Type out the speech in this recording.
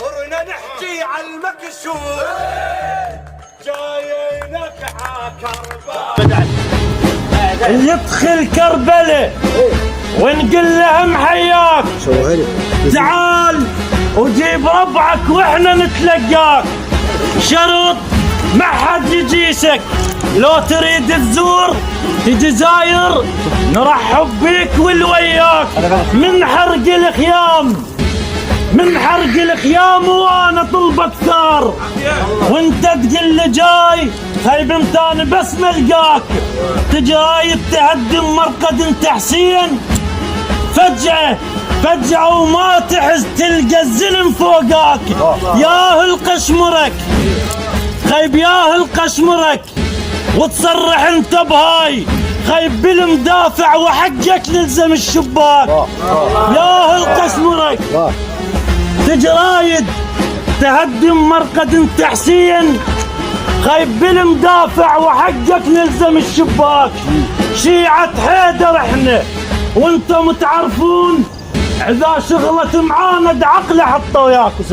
صرنا نحكي على المكشوف جايينك عكربة يدخل كربلة ونقول لهم حياك تعال وجيب ربعك واحنا نتلقاك. شرط ما حد يجيسك، لو تريد تزور تجي زاير نرحب بيك والوياك. من حرق الخيام وانا طلبك ثار، وانت تقول لي جاي خيب امتاني بس ملقاك. تجاي تهدم مرقد انت حسين فجأة وما تحس تلقى الزلم فوقاك. ياهل قشمرك خيب ياهل قشمرك وتصرح انت بهاي خيب بالمدافع وحقك نلزم الشباك. ياهل قشمرك تجرايد تهدم مرقد انت حسين خيب بالمدافع وحقك نلزم الشباك. شيعة حيدر احنا وانتم تعرفون اذا شغلت معانا عقله حطوا وياكم.